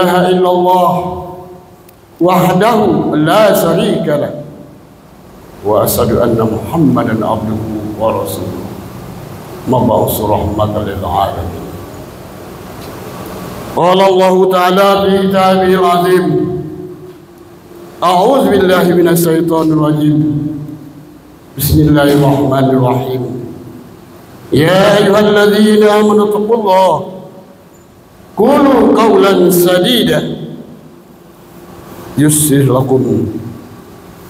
ilaha illallah wahdahu la syarika lah wa asyhadu anna Muhammadan abduhu wa rasuluh mab'us rahmatan lil alamin. Qala Allah ta'ala fi kitabihil azim, a'udzu billahi minasy syaithanir rajim. Bismillahirrahmanirrahim. Ya ayyuhalladzina amanu taqullaha qulu qawlan sadida yuslih lakum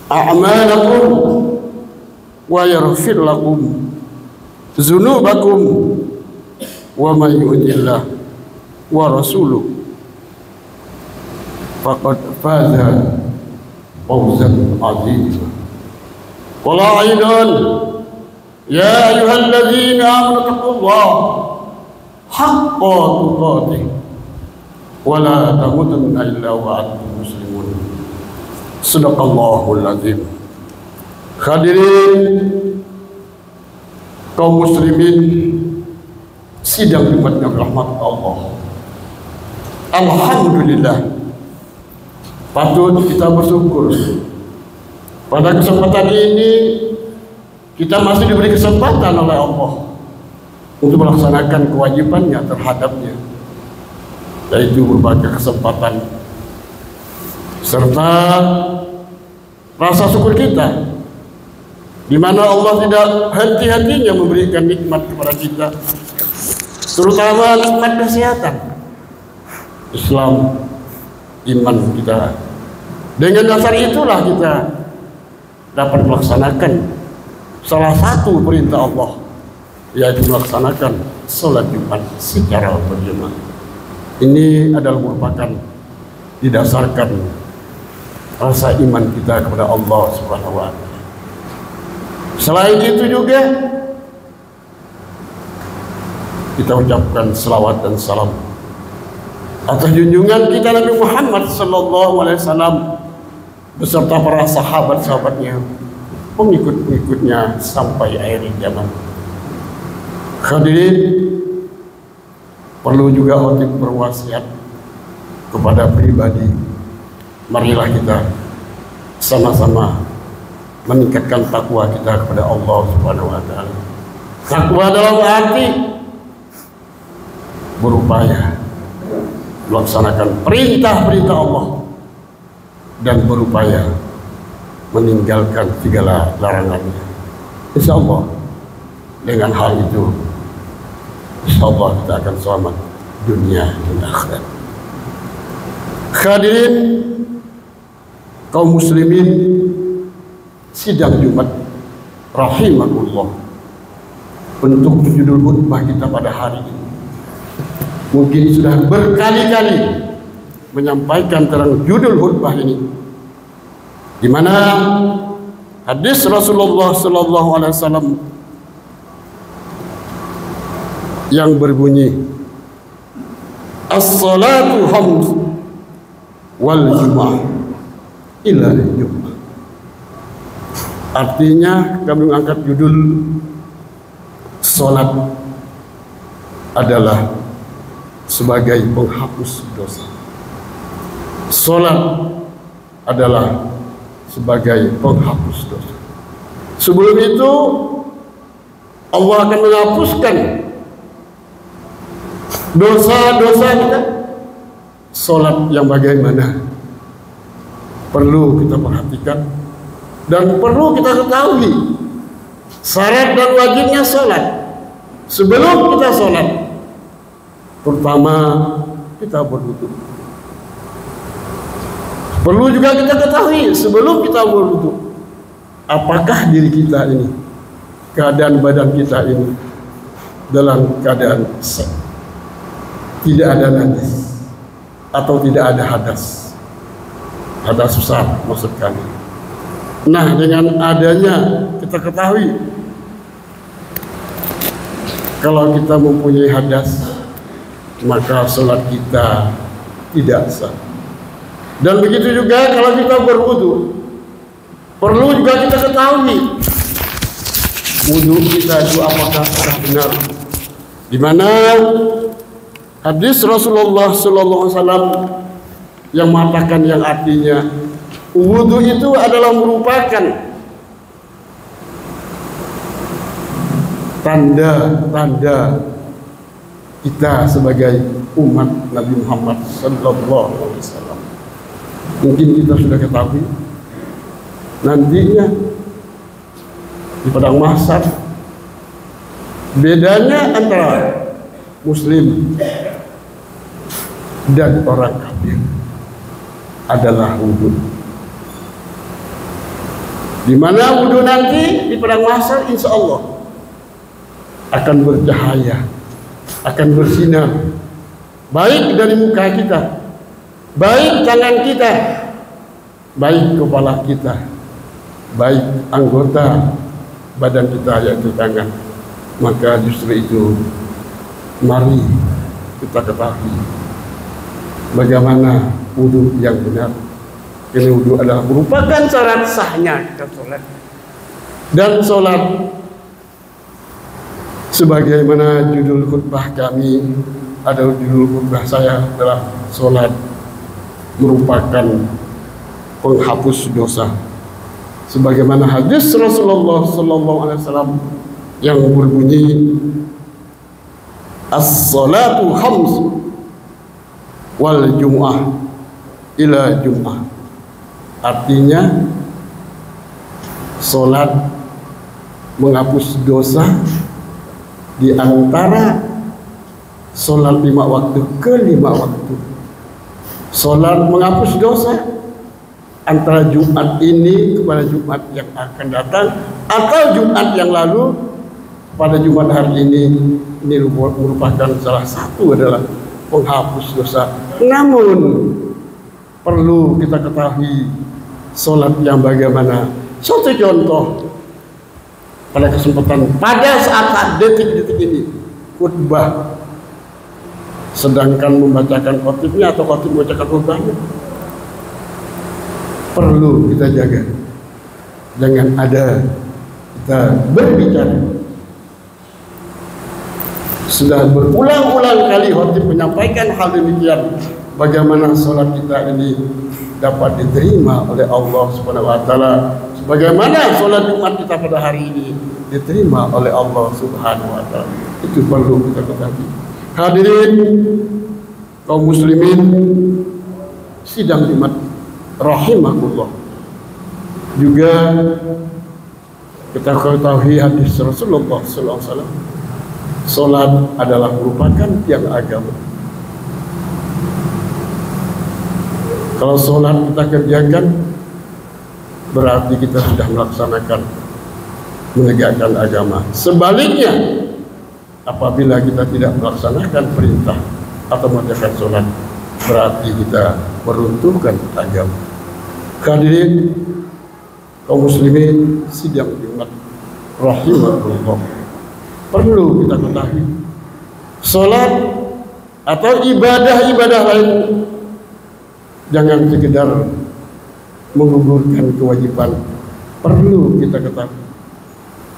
a'malakum wa yaghfir lakum dzunubakum wa may yu'tillah wa rasuluhu faqad faza fawzan 'azima. Qala aidan ya ayyuhalladzina amanu taqullaha haqqa tuqatih wa la tamutunna illa wa antum muslimun. Shadaqallahul azim. Hadirin kaum muslimin sidang Jumat yang rahmat Allah, alhamdulillah patut kita bersyukur pada kesempatan ini kita masih diberi kesempatan oleh Allah untuk melaksanakan kewajibannya terhadapnya, yaitu berbagai kesempatan serta rasa syukur kita, di mana Allah tidak henti-hentinya memberikan nikmat kepada kita, terutama nikmat kesehatan, Islam, iman kita. Dengan dasar itulah kita dapat melaksanakan salah satu perintah Allah, yaitu melaksanakan sholat Jumat secara berjamaah. Ini adalah merupakan didasarkan rasa iman kita kepada Allah Subhanahu wa Ta'ala. Selain itu juga kita ucapkan selawat dan salam atas junjungan kita Nabi Muhammad sallallahu alaihi wasallam beserta para sahabat-sahabatnya, pengikut-pengikutnya sampai akhir zaman. Hadirin, perlu juga untuk berwasiat kepada pribadi, marilah kita sama-sama meningkatkan takwa kita kepada Allah Subhanahu wa Ta'ala. Takwa dalam arti berupaya melaksanakan perintah-perintah Allah dan berupaya meninggalkan segala larangannya. Insya Allah dengan hal itu, insya Allah kita akan selamat dunia dan akhirat. Hadirin kaum muslimin sidang Jumat rahimakumullah, untuk judul khutbah kita pada hari ini mungkin sudah berkali-kali menyampaikan tentang judul khutbah ini, di mana hadis Rasulullah sallallahu alaihi wasallam yang berbunyi as-salatu khams wal jumu'ah ila jumu'ah. Artinya kami mengangkat judul salat adalah sebagai penghapus dosa. Salat adalah sebagai penghapus dosa. Sebelum itu Allah akan menghapuskan dosa-dosa kita. Salat yang bagaimana perlu kita perhatikan dan perlu kita ketahui syarat dan wajibnya salat. Sebelum kita salat, pertama kita berwudu. Perlu juga kita ketahui sebelum kita berwudu, apakah diri kita ini, keadaan badan kita ini dalam keadaan sehat, tidak ada najis atau tidak ada hadas besar maksud kami. Nah, dengan adanya kita ketahui kalau kita mempunyai hadas, maka sholat kita tidak sah. Dan begitu juga kalau kita berwudu, perlu juga kita ketahui wudu kita itu apakah sudah benar. Di mana hadis Rasulullah sallallahu alaihi wasallam yang mengatakan yang artinya wudu itu adalah merupakan tanda-tanda kita sebagai umat Nabi Muhammad sallallahu alaihi wasallam. Mungkin kita sudah ketahui nantinya di padang mahsyar bedanya antara muslim dan orang kafir adalah wudu. Di mana wudu nanti di padang mahsyar insya Allah akan bercahaya, akan bersinar, baik dari muka kita, baik tangan kita, baik kepala kita, baik anggota badan kita yaitu tangan. Maka justru itu mari kita ketahui bagaimana wudu yang benar. Ini wudu adalah merupakan syarat sahnya kita sholat. Dan sholat sebagaimana judul khutbah kami adalah judul khutbah saya adalah sholat merupakan penghapus dosa. Sebagaimana hadis Rasulullah sallallahu alaihi wasallam yang berbunyi as-salatu khams wal jum'ah ila jum'ah. Artinya salat menghapus dosa di antara salat 5 waktu ke 5 waktu. Salat menghapus dosa antara Jumat ini kepada Jumat yang akan datang atau Jumat yang lalu pada Jumat hari ini merupakan salah satu adalah penghapus dosa. Namun perlu kita ketahui sholat yang bagaimana. Suatu contoh pada kesempatan pada saat detik-detik ini khutbah, sedangkan membacakan khotibnya atau khotib membacakan khutbahnya, perlu kita jaga. Jangan ada kita berbicara. Sudah berulang-ulang kali khotib menyampaikan hal demikian. Bagaimana sholat kita ini dapat diterima oleh Allah Subhanahu wa taala, sebagaimana sholat Jumat kita pada hari ini diterima oleh Allah Subhanahu wa taala. Itu perlu kita ketahui. Hadirin kaum muslimin sidang Jumat rahimakumullah. Juga kita ketahui hadis Rasulullah sallallahu alaihi wasallam, salat adalah merupakan tiang agama. Kalau sholat kita kerjakan, berarti kita sudah melaksanakan, menegakkan agama. Sebaliknya, apabila kita tidak melaksanakan perintah atau mengerjakan sholat, berarti kita meruntuhkan agama. Hadirin kaum muslimin sidang Jumat rahimahullah, perlu kita ketahui sholat atau ibadah-ibadah lain jangan sekedar menggugurkan kewajiban. Perlu kita ketahui,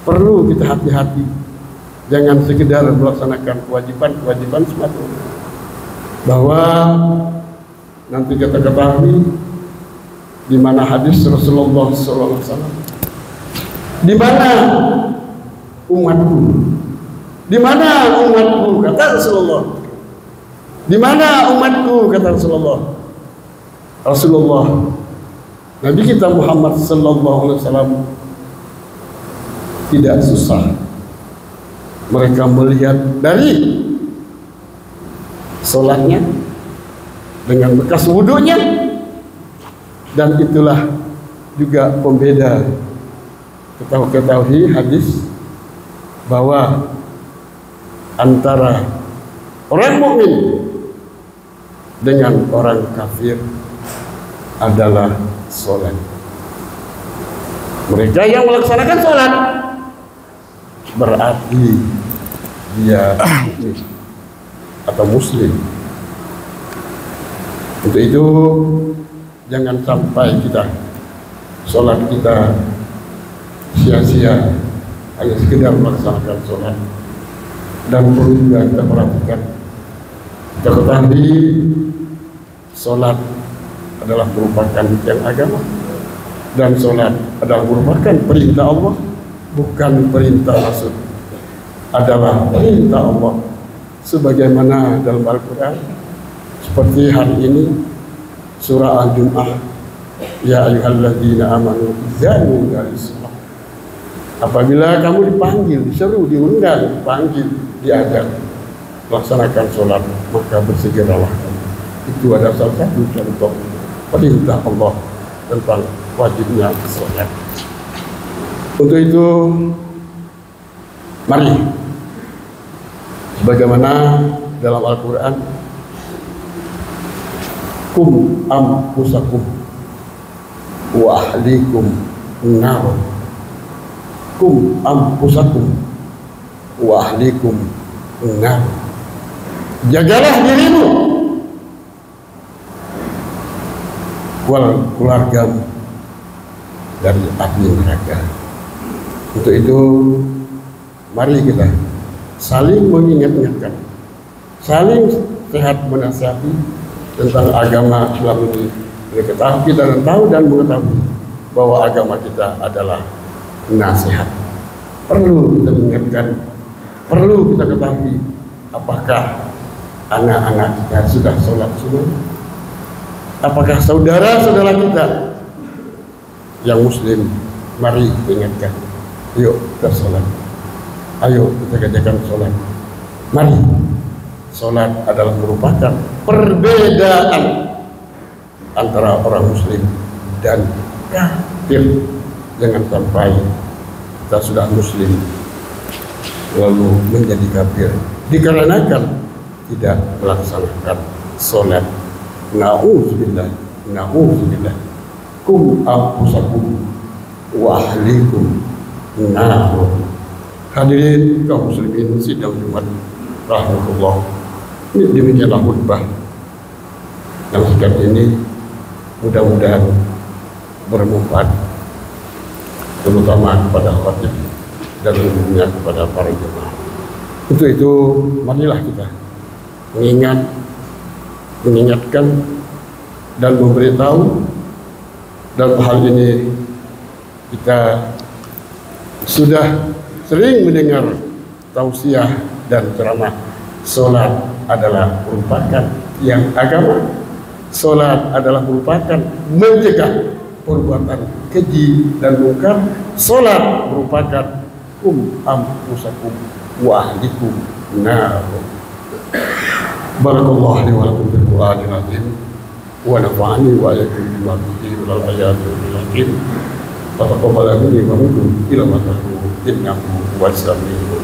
perlu kita hati-hati. Jangan sekedar melaksanakan kewajiban semata. Bahwa nanti kita ketahui di mana hadis Rasulullah sallallahu alaihi wasallam, di mana umatku, di mana umatku kata Rasulullah, di mana umatku kata Rasulullah. Nabi kita Muhammad sallallahu alaihi wasallam tidak susah. Mereka melihat dari sholatnya dengan bekas wudunya, dan itulah juga pembeda. Kita ketahui hadis bahwa antara orang mukmin dengan orang kafir adalah sholat. Mereka yang melaksanakan sholat berarti dia mukmin atau muslim. Untuk itu jangan sampai kita sholat kita sia-sia hanya sekedar melaksanakan sholat. Dan perlu juga kita perhatikan, kita ketahui sholat adalah merupakan yang agama, dan sholat adalah merupakan perintah Allah, bukan perintah Rasul, adalah perintah Allah sebagaimana dalam Al-Quran. Seperti hari ini surah Al-Jum'ah, ya ayyuhalladzina amanu idza nudiya lis-shalah. Apabila kamu dipanggil, diseru, diundang, dipanggil, diajak laksanakan sholat, maka bersegeralah. Itu adalah salah satu contoh perintah Allah tentang wajibnya sholat. Untuk itu, mari sebagaimana dalam Al-Quran, kum anfusakum wa ahlikum nar. Kum anfusakum wa ahlikum nar. Jagalah dirimu wal keluargamu dari api neraka. Untuk itu, mari kita saling mengingat-ingatkan, saling sehat menasihati tentang agama Islam ini. Kita tahu dan mengetahui bahwa agama kita adalah nasihat. Perlu kita ingatkan, perlu kita ketahui apakah anak-anak kita sudah sholat semua? Apakah saudara-saudara kita yang muslim? Mari ingatkan, yuk kita sholat, ayo kita kerjakan sholat. Mari, sholat adalah merupakan perbedaan antara orang muslim dan kafir. Jangan sampai kita sudah muslim lalu menjadi kafir dikarenakan tidak melaksanakan sholat. Na'udzubillah, na'udzubillah. Kum anfusakum wa ahlikum nar. Hadirin kaum muslimin sidang Jumat rahmatullah. Ini demikianlah khutbah yang singkat ini, mudah-mudahan bermanfaat terutama kepada khatib dan umumnya kepada para jemaah. Untuk itu, marilah kita mengingatkan dan memberitahu. Dalam hal ini kita sudah sering mendengar tausiah dan ceramah. Sholat adalah merupakan yang agama. Sholat adalah merupakan mencegah perbuatan keji dan mungkar. Sholat merupakan anfusakum wa ahlikum nar. Barakallahu li wa lakum bil Qur'anil azim wa nafa'ani wa iyyakum bima fihi minal ayati wal hakim. Taqabbal minni wa minkum ila ma tahdu innahu huwas samiul